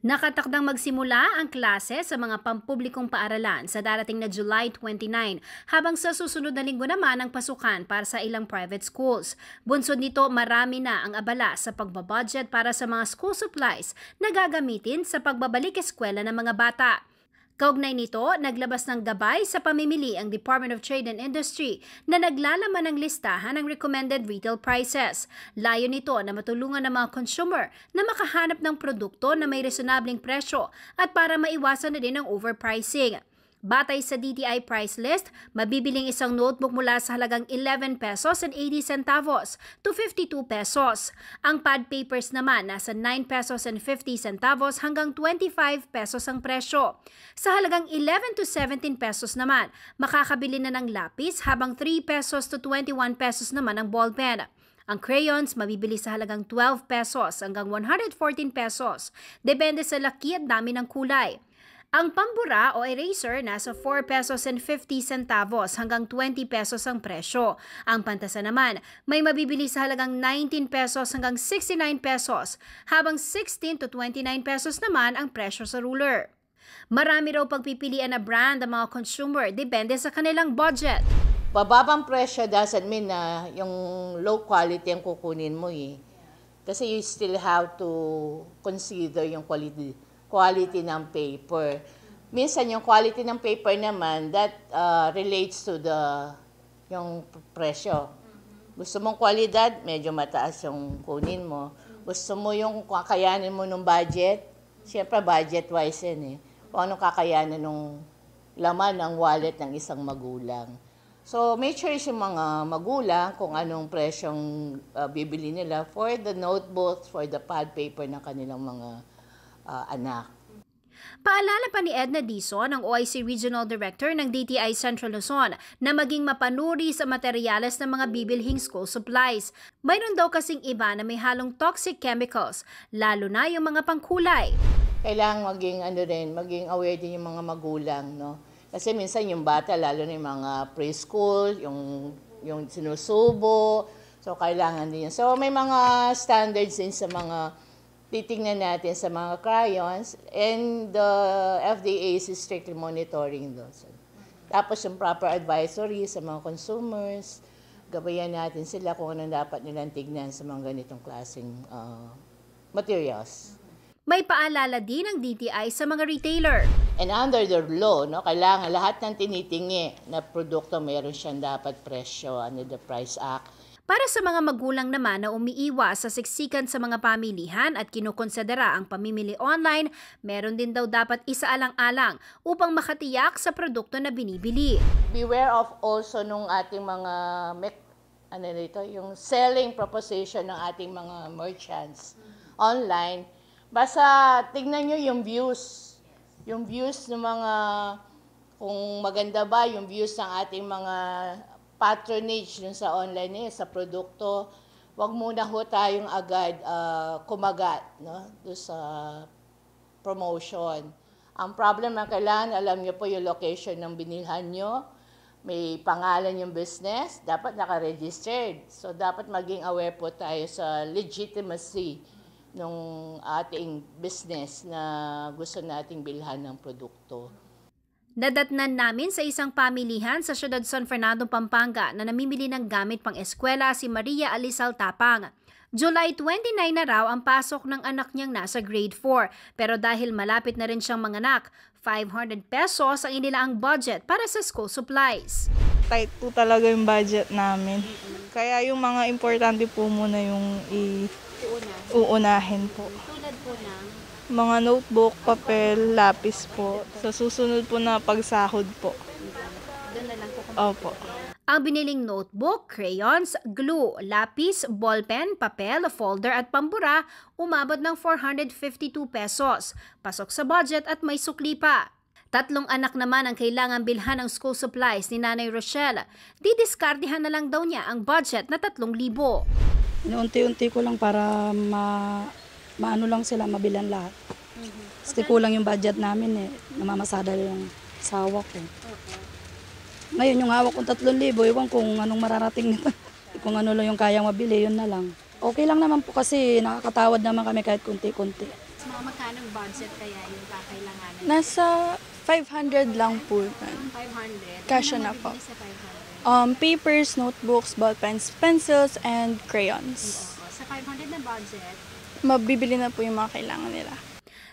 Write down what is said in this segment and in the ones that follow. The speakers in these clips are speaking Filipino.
Nakatakdang magsimula ang klase sa mga pampublikong paaralan sa darating na July 29, habang sa susunod na linggo naman ang pasukan para sa ilang private schools. Bunsod nito, marami na ang abala sa pagbabudget para sa mga school supplies na gagamitin sa pagbabalik eskwela ng mga bata. Kaugnay nito, naglabas ng gabay sa pamimili ang Department of Trade and Industry na naglalaman ng listahan ng recommended retail prices. Layo nito na matulungan ng mga consumer na makahanap ng produkto na may reasonabling presyo at para maiwasan na din ang overpricing. Batay sa DTI price list, mabibiling isang notebook mula sa halagang 11 pesos and 80 centavos to 52 pesos. Ang pad papers naman nasa 9 pesos and 50 centavos hanggang 25 pesos ang presyo. Sa halagang 11 to 17 pesos naman, makakabili na ng lapis habang 3 pesos to 21 pesos naman ang ballpen. Ang crayons mabibili sa halagang 12 pesos hanggang 114 pesos, depende sa laki at dami ng kulay. Ang pambura o eraser nasa 4 pesos and 50 centavos hanggang 20 pesos ang presyo. Ang pantasa naman may mabibili sa halagang 19 pesos hanggang 69 pesos, habang 16 to 29 pesos naman ang presyo sa ruler. Marami raw pagpipilian na brand ang mga consumer, depende sa kanilang budget. Bababang presyo doesn't mean na yung low quality ang kukunin mo eh. Kasi you still have to consider yung quality ng paper. Minsan yung quality ng paper naman, that relates to yung presyo. Gusto mong kwalidad, medyo mataas yung kunin mo. Gusto mo yung kakayanin mo ng budget, siyempre budget-wise yan eh. Kung anong kakayanin ng laman ng wallet ng isang magulang. So, make sure yung mga magulang kung anong presyong bibili nila for the notebooks, for the pad paper ng kanilang mga anak. Paalala pa ni Edna Dizon, ang OIC Regional Director ng DTI Central Luzon, na maging mapanuri sa materyales ng mga bibilhing school supplies. Mayroon daw kasing iba na may halong toxic chemicals, lalo na yung mga pangkulay. Kailangan maging aware din yung mga magulang, no? Kasi minsan yung bata, lalo na yung mga preschool, yung sinusubo, so kailangan din yun. So may mga standards din sa mga titingnan natin sa mga crayons, and the FDA is strictly monitoring those. Tapos yung proper advisory sa mga consumers, gabayan natin sila kung anong dapat nilang tignan sa mga ganitong klaseng materials. May paalala din ang DTI sa mga retailer. And under the law, no, kailangan lahat ng tinitingi na produkto meron siyang dapat presyo under the Price Act. Para sa mga magulang naman na umiiwas sa siksikan sa mga pamilihan at kinukonsidera ang pamimili online, meron din daw dapat isaalang-alang upang makatiyak sa produkto na binibili. Beware of also nung ating mga yung selling proposition ng ating mga merchants online. Basta tignan nyo yung views. Yung views ng mga, kung maganda ba yung views ng ating mga patronage dun sa online sa produkto. Huwag muna ho tayong agad kumagat, no, dun sa promotion. Ang problem na kailangan, alam nyo po yung location ng binilhan nyo, may pangalan yung business, dapat naka-registered. So dapat maging aware po tayo sa legitimacy ng ating business na gusto nating bilhan ng produkto. Nadatnan namin sa isang pamilihan sa siyudad San Fernando, Pampanga na namimili ng gamit pang eskwela si Maria Alisal Tapang. July 29 na raw ang pasok ng anak niyang nasa grade 4, pero dahil malapit na rin siyang manganak, 500 pesos ang inilaang budget para sa school supplies. Tight po talaga yung budget namin. Kaya yung mga importante po muna yung uunahin po. Tulad po ng mga notebook, papel, lapis po. Sa susunod po na pagsahod po. doon na lang po. Opo. Ang biniling notebook, crayons, glue, lapis, ballpen, papel, folder at pambura umabot ng 452 pesos. Pasok sa budget at may sukli pa. 3 anak naman ang kailangan bilhan ng school supplies ni Nanay Rochelle. Didiskardihan na lang daw niya ang budget na 3,000. Unti-unti ko lang para maano lang sila, mabilan lahat. Kasi kulang yung budget namin eh. Namamasada yung sawa ko. Ngayon yung hawak kong 3,000, ewan kung anong mararating nito. Kung ano lang yung kayang mabili, yun na lang. Okay lang naman po kasi nakakatawad naman kami kahit kunti-kunti. Mga magkano budget kaya yung kakailanganin? Nasa 500 lang po. 500? Kasya na po. Papers, notebooks, ballpens, pencils, and crayons. Sa 500 na budget, Mabibili na po yung mga kailangan nila.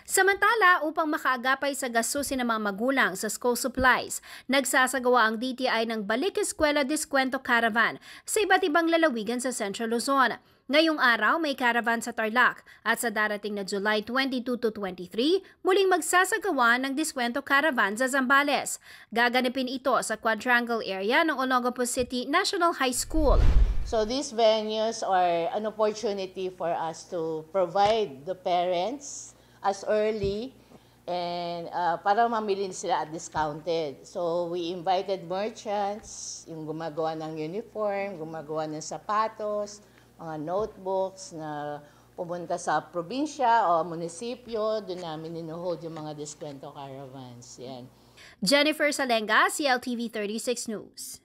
samantala, upang makaagapay sa gastusin ng mga magulang sa school supplies, nagsasagawa ang DTI ng Balik Eskwela Diskwento Caravan sa iba't ibang lalawigan sa Central Luzon. Ngayong araw, may caravan sa Tarlac at sa darating na July 22 to 23, muling magsasagawa ng Diskwento Caravan sa Zambales. Gaganapin ito sa Quadrangle area ng Olongapo City National High School. So these venues are an opportunity for us to provide the parents as early and para mamili sila at discounted. So we invited merchants, yung gumagawa ng uniform, gumagawa ng sapatos, mga notebooks na pumunta sa probinsya o munisipyo, doon namin ninuhold yung mga diskwento caravans. Yan. Jennifer Salenga, CLTV 36 News.